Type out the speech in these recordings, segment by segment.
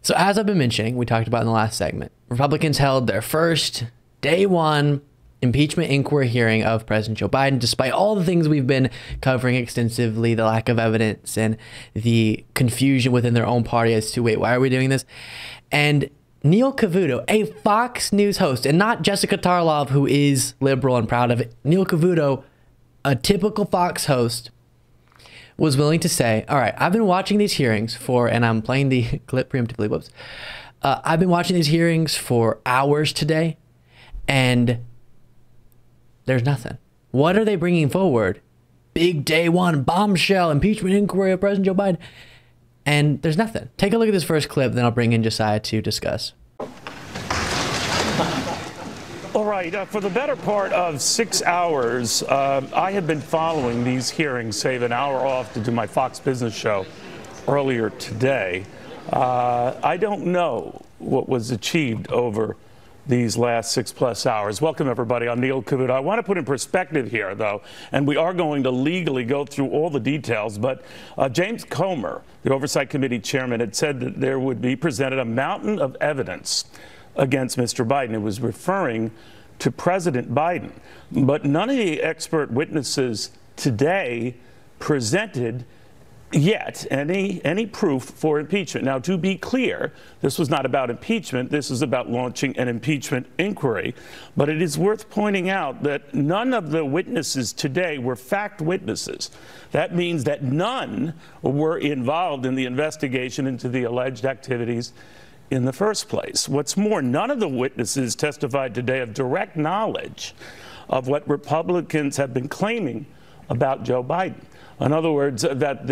So as I've been mentioning, we talked about in the last segment, Republicans held their first day one impeachment inquiry hearing of President Joe Biden, despite all the things we've been covering extensively, the lack of evidence and the confusion within their own party as to, wait, why are we doing this? And Neil Cavuto, a Fox News host, and not Jessica Tarlov, who is liberal and proud of it. Neil Cavuto, a typical Fox host, was willing to say, all right, I've been watching these hearings for, and I'm playing the clip preemptively, whoops. I've been watching these hearings for hours today, and there's nothing. What are they bringing forward? Big day one, bombshell, impeachment inquiry of President Joe Biden. And there's nothing. Take a look at this first clip, then I'll bring in Josiah to discuss. All right, for the better part of 6 hours, I have been following these hearings, save an hour off to do my Fox Business show earlier today. I don't know what was achieved over these last 6+ hours. Welcome, everybody. I'm Neil Cavuto. I want to put in perspective here, though, and we are going to legally go through all the details, but James Comer, the Oversight Committee chairman, had said that there would be presented a mountain of evidence against Mr. Biden. It was referring to President Biden. But none of the expert witnesses today presented yet any proof for impeachment. Now, to be clear, this was not about impeachment. This is about launching an impeachment inquiry. But it is worth pointing out that none of the witnesses today were fact witnesses. That means that none were involved in the investigation into the alleged activities in the first place. What's more, none of the witnesses testified today of direct knowledge of what Republicans have been claiming about Joe Biden. In other words, that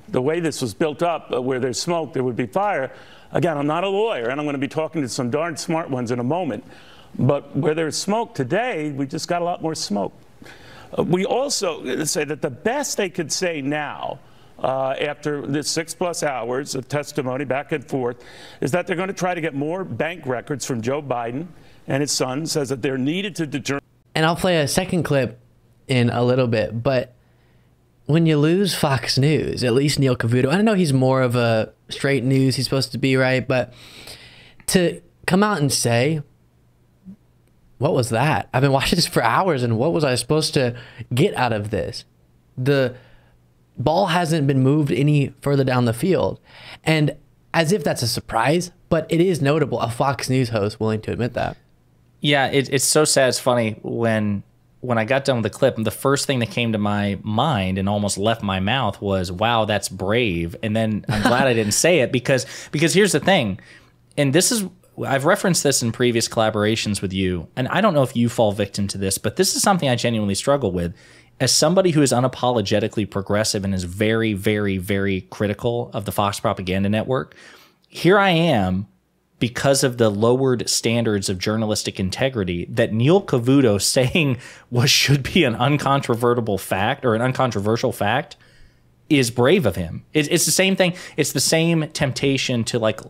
the way this was built up, where there's smoke, there would be fire. Again, I'm not a lawyer, and I'm going to be talking to some darn smart ones in a moment. But where there's smoke today, we just got a lot more smoke. We also say that the best they could say now, after this 6+ hours of testimony back and forth, is that they're going to try to get more bank records from Joe Biden and his son, says that they're needed to determine. And I'll play a second clip in a little bit, but when you lose Fox News, at least Neil Cavuto, I know he's more of a straight news, he's supposed to be, right? But to come out and say, what was that? I've been watching this for hours, and what was I supposed to get out of this? The ball hasn't been moved any further down the field. And as if that's a surprise, but it is notable, a Fox News host willing to admit that. Yeah, it's so sad. It's funny, when I got done with the clip, the first thing that came to my mind and almost left my mouth was, wow, that's brave. And then I'm glad I didn't say it, because here's the thing. And this is, I've referenced this in previous collaborations with you, and I don't know if you fall victim to this, but this is something I genuinely struggle with. As somebody who is unapologetically progressive and is very, very, very critical of the Fox propaganda network, here I am, because of the lowered standards of journalistic integrity, that Neil Cavuto saying what should be an uncontrovertible fact, or an uncontroversial fact, is brave of him. It's the same thing. It's the same temptation to, like,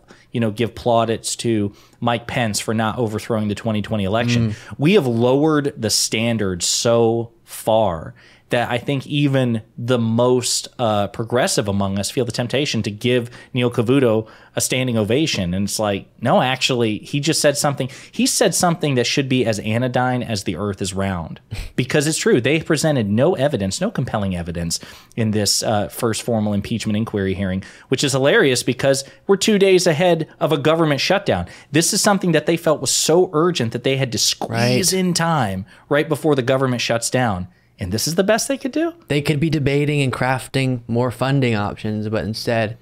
give plaudits to Mike Pence for not overthrowing the 2020 election. We have lowered the standards so far that I think even the most progressive among us feel the temptation to give Neil Cavuto a standing ovation. And it's like, no, actually, he just said something. He said something that should be as anodyne as the earth is round. Because it's true. They presented no evidence, no compelling evidence in this first formal impeachment inquiry hearing, which is hilarious because we're 2 days ahead of a government shutdown. This is something that they felt was so urgent that they had to squeeze in time right before the government shuts down. And this is the best they could do? They could be debating and crafting more funding options, but instead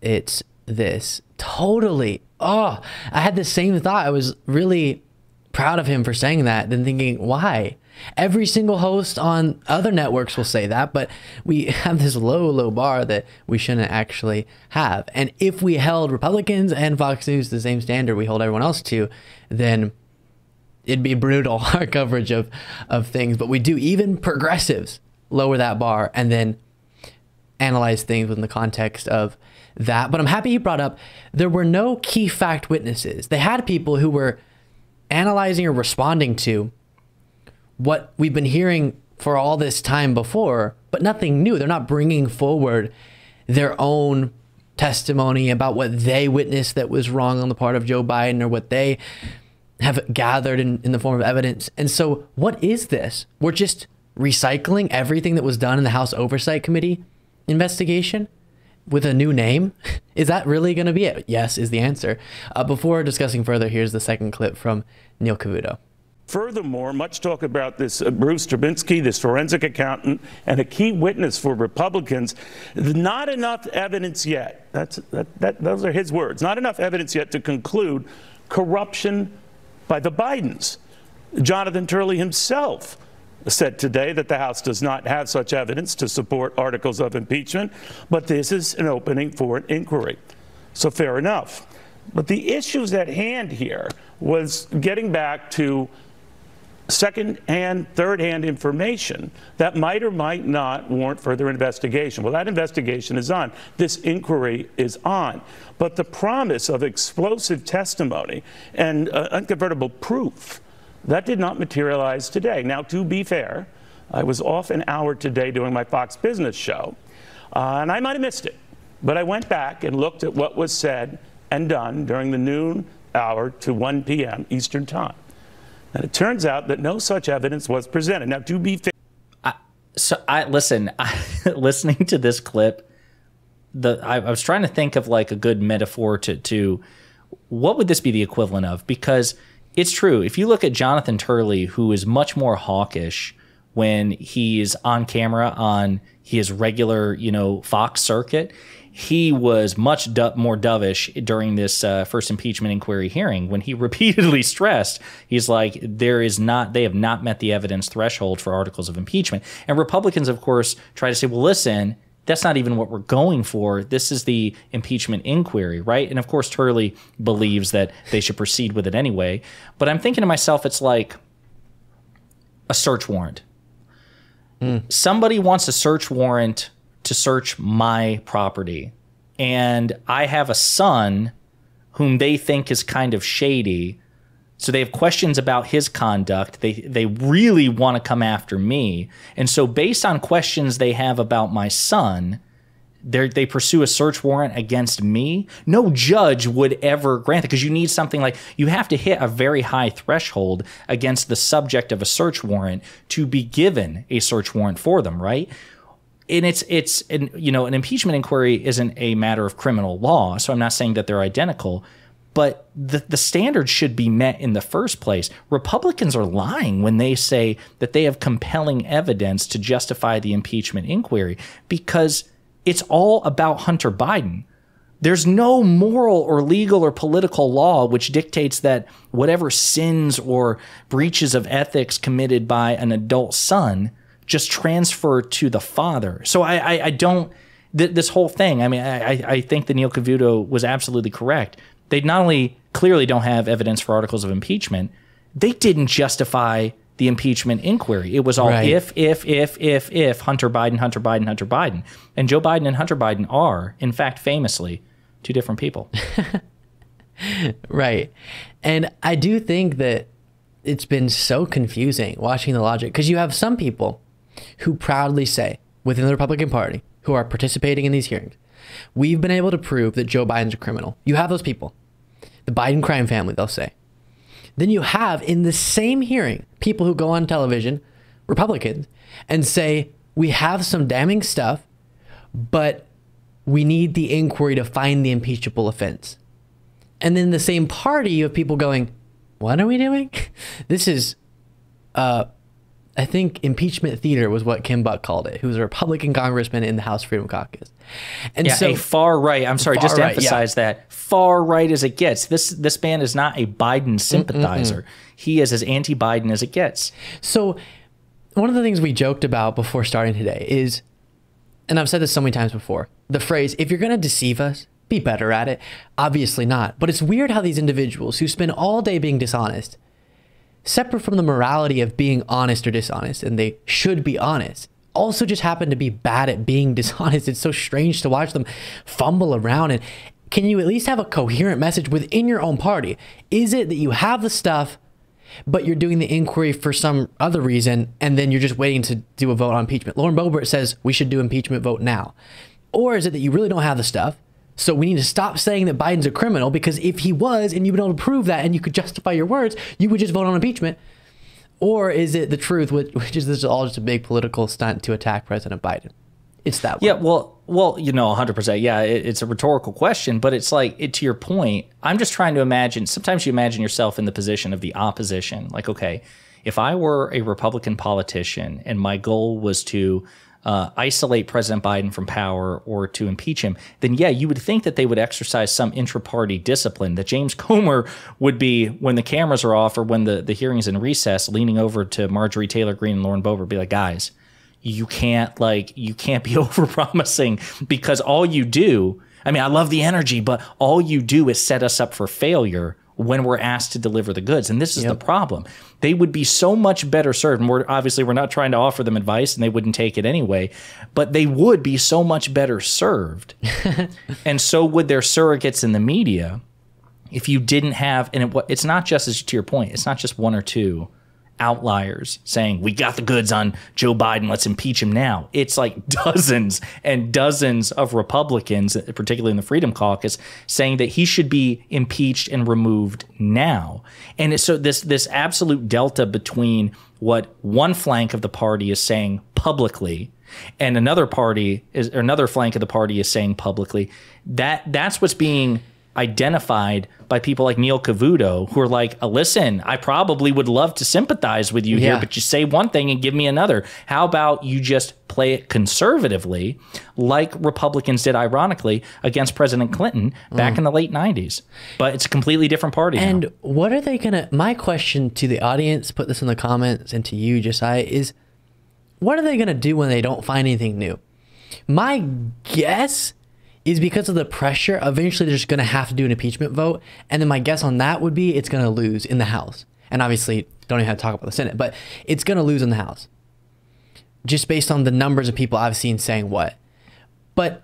it's this. Totally. Oh, I had the same thought. I was really proud of him for saying that, then thinking, why? Every single host on other networks will say that, but we have this low bar that we shouldn't actually have. And if we held Republicans and Fox News to the same standard we hold everyone else to, then it'd be brutal, our coverage of things. But we do, even progressives lower that bar and then analyze things within the context of that. But I'm happy you brought up, there were no key fact witnesses. They had people who were analyzing or responding to what we've been hearing for all this time before, but nothing new. They're not bringing forward their own testimony about what they witnessed that was wrong on the part of Joe Biden, or what they have gathered in the form of evidence. And so what is this? We're just recycling everything that was done in the House Oversight Committee investigation with a new name? Is that really going to be it? Yes, is the answer. Before discussing further, here's the second clip from Neil Cavuto. Furthermore, much talk about this Bruce Trubinsky, this forensic accountant, and a key witness for Republicans. Not enough evidence yet. Those are his words. Not enough evidence yet to conclude corruption by the Bidens. Jonathan Turley himself said today that the House does not have such evidence to support articles of impeachment, but this is an opening for an inquiry. So fair enough. But the issues at hand here was getting back to second-hand, third-hand information that might or might not warrant further investigation. Well, that investigation is on. This inquiry is on. But the promise of explosive testimony and uncontrovertible proof, that did not materialize today. Now, to be fair, I was off an hour today doing my Fox Business show, and I might have missed it. But I went back and looked at what was said and done during the noon hour to 1 p.m. Eastern Time. And it turns out that no such evidence was presented. Now, to be fair, listening to this clip, I was trying to think of like a good metaphor to what would this be the equivalent of? Because it's true. If you look at Jonathan Turley, who is much more hawkish when he's on camera on his regular, Fox circuit, he was much more dovish during this first impeachment inquiry hearing when he repeatedly stressed, he's like, they have not met the evidence threshold for articles of impeachment. And Republicans, of course, try to say, well, listen, that's not even what we're going for. This is the impeachment inquiry, right? And of course, Turley believes that they should proceed with it anyway. But I'm thinking to myself, it's like a search warrant. Somebody wants a search warrant to search my property, and I have a son whom they think is kind of shady, so they have questions about his conduct. They really want to come after me, and so based on questions they have about my son, they pursue a search warrant against me. No judge would ever grant it, because you need something like, you have to hit a very high threshold against the subject of a search warrant to be given a search warrant for them, right? And an impeachment inquiry isn't a matter of criminal law, so I'm not saying that they're identical, but the standards should be met in the first place. Republicans are lying when they say that they have compelling evidence to justify the impeachment inquiry, because it's all about Hunter Biden. There's no moral or legal or political law which dictates that whatever sins or breaches of ethics committed by an adult son just transfer to the father. So I don't, this whole thing, I think that Neil Cavuto was absolutely correct. They not only clearly don't have evidence for articles of impeachment, they didn't justify the impeachment inquiry. It was all right. if, Hunter Biden, Hunter Biden, Hunter Biden. And Joe Biden and Hunter Biden are, in fact, famously, two different people. Right. And I do think that it's been so confusing watching the logic, because you have some people who proudly say within the Republican Party who are participating in these hearings, we've been able to prove that Joe Biden's a criminal. You have those people, the Biden crime family, they'll say. Then you have in the same hearing people who go on television, Republicans, and say, we have some damning stuff, but we need the inquiry to find the impeachable offense. And then the same party, you have people going, what are we doing? This is, I think impeachment theater was what Kim Buck called it, who's a Republican congressman in the House Freedom Caucus. And yeah, so a far right, I'm sorry, just to emphasize that, far right as it gets. This man is not a Biden sympathizer. He is as anti-Biden as it gets. So one of the things we joked about before starting today is, and I've said this so many times before, the phrase, if you're going to deceive us, be better at it. Obviously not. But it's weird how these individuals who spend all day being dishonest, separate from the morality of being honest or dishonest, and they should be honest, also just happen to be bad at being dishonest. It's so strange to watch them fumble around. And can you at least have a coherent message within your own party? Is it that you have the stuff, but you're doing the inquiry for some other reason, and then you're just waiting to do a vote on impeachment? Lauren Boebert says we should do impeachment vote now. Or is it that you really don't have the stuff, So we need to stop saying that Biden's a criminal, because if he was and you've been able to prove that and you could justify your words, you would just vote on impeachment. Or is it the truth, which is this is all just a big political stunt to attack President Biden? It's that one. Yeah, well, you know, 100%. Yeah, it's a rhetorical question, but it's like, to your point, I'm just trying to imagine. Sometimes you imagine yourself in the position of the opposition. Like, okay, if I were a Republican politician and my goal was to isolate President Biden from power or to impeach him, then yeah, you would think that they would exercise some intra-party discipline, that James Comer would be, when the cameras are off or when the hearing's in recess, leaning over to Marjorie Taylor Greene and Lauren Boebert, be like, guys, you can't be over-promising, because all you do, I mean, I love the energy, but all you do is set us up for failure when we're asked to deliver the goods. And this is the problem. They would be so much better served. And we're not trying to offer them advice, and they wouldn't take it anyway, but they would be so much better served. And so would their surrogates in the media if you didn't have, and it's not just, as to your point, it's not just one or two outliers saying, we got the goods on Joe Biden, let's impeach him now. It's like dozens and dozens of Republicans, particularly in the Freedom Caucus, saying that he should be impeached and removed now. And so this absolute delta between what one flank of the party is saying publicly and another flank of the party is saying publicly, that's what's being identified by people like Neil Cavuto, who are like, listen, I probably would love to sympathize with you here, but you say one thing and give me another. How about you just play it conservatively, like Republicans did, ironically, against President Clinton back in the late 90s? But it's a completely different party And now. what are they going to... My question to the audience, put this in the comments, and to you, Josiah, is what are they going to do when they don't find anything new? My guess is because of the pressure, eventually they're just going to have to do an impeachment vote. And then my guess on that would be it's going to lose in the House. And obviously, don't even have to talk about the Senate, but it's going to lose in the House. Just based on the numbers of people I've seen saying what. But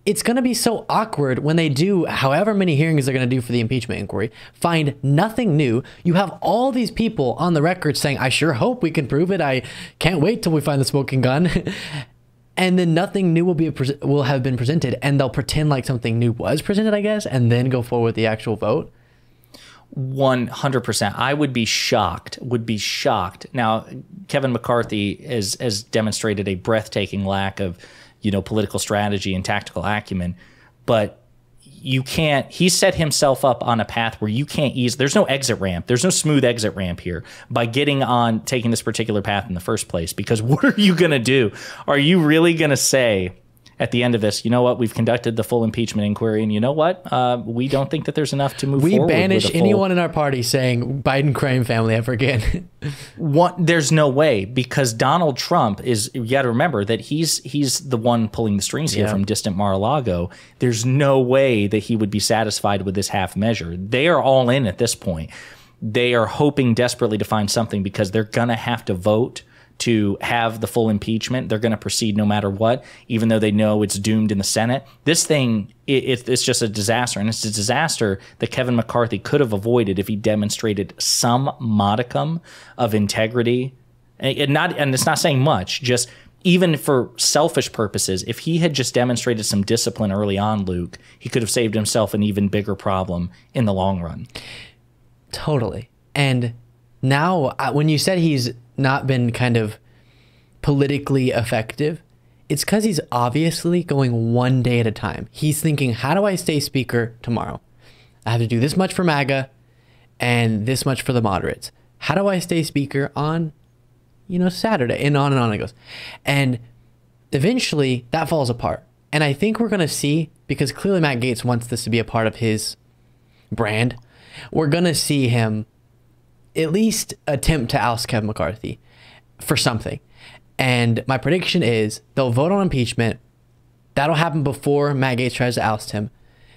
it's going to be so awkward when they do however many hearings they're going to do for the impeachment inquiry, find nothing new. You have all these people on the record saying, I sure hope we can prove it. I can't wait till we find the smoking gun. And then nothing new will have been presented, and they'll pretend like something new was presented, I guess, and then go forward with the actual vote. 100%. I would be shocked. Now, Kevin McCarthy has demonstrated a breathtaking lack of, political strategy and tactical acumen, but you can't, he set himself up on a path where you can't there's no exit ramp. There's no smooth exit ramp here by taking this particular path in the first place, because what are you going to do? Are you really going to say at the end of this, you know what, we've conducted the full impeachment inquiry, and you know what, we don't think that there's enough to move forward. We banish anyone in our party saying Biden crime family ever again. There's no way, because Donald Trump you got to remember that he's the one pulling the strings here from distant Mar-a-Lago. There's no way that he would be satisfied with this half measure. They are all in at this point. They are hoping desperately to find something, because they're going to have to vote to have the full impeachment. They're going to proceed no matter what, even though they know it's doomed in the Senate. This thing, it's just a disaster, and it's a disaster that Kevin McCarthy could have avoided if he demonstrated some modicum of integrity. And it's not saying much, just even for selfish purposes, if he had just demonstrated some discipline early on, Luke, he could have saved himself an even bigger problem in the long run. Totally. And now, when you said he's not been kind of politically effective, it's because he's obviously going one day at a time. He's thinking, how do I stay speaker tomorrow? I have to do this much for MAGA and this much for the moderates. How do I stay speaker on, Saturday? And on it goes. And eventually that falls apart. And I think we're going to see, because clearly Matt Gaetz wants this to be a part of his brand, we're going to see him at least attempt to oust Kevin McCarthy for something. And my prediction is they'll vote on impeachment. That'll happen before Matt Gaetz tries to oust him.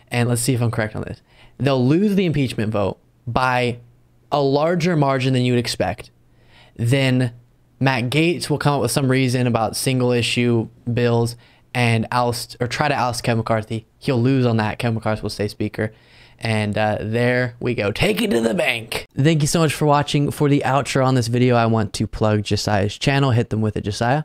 And let's see if I'm correct on this. They'll lose the impeachment vote by a larger margin than you would expect. Then Matt Gaetz will come up with some reason about single issue bills and try to oust Kevin McCarthy. He'll lose on that. Kevin McCarthy will stay speaker. And there we go. Take it to the bank. Thank you so much for watching. For the outro on this video, I want to plug Josiah's channel. Hit them with it, Josiah.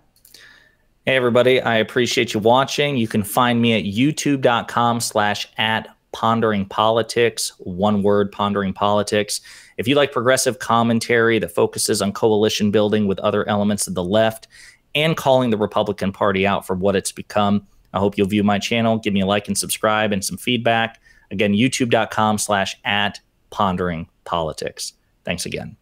Hey, everybody. I appreciate you watching. You can find me at youtube.com/@ponderingpolitics. One word, pondering politics. If you like progressive commentary that focuses on coalition building with other elements of the left and calling the Republican Party out for what it's become, I hope you'll view my channel. Give me a like and subscribe and some feedback. Again, youtube.com/@ponderingpolitics. Thanks again.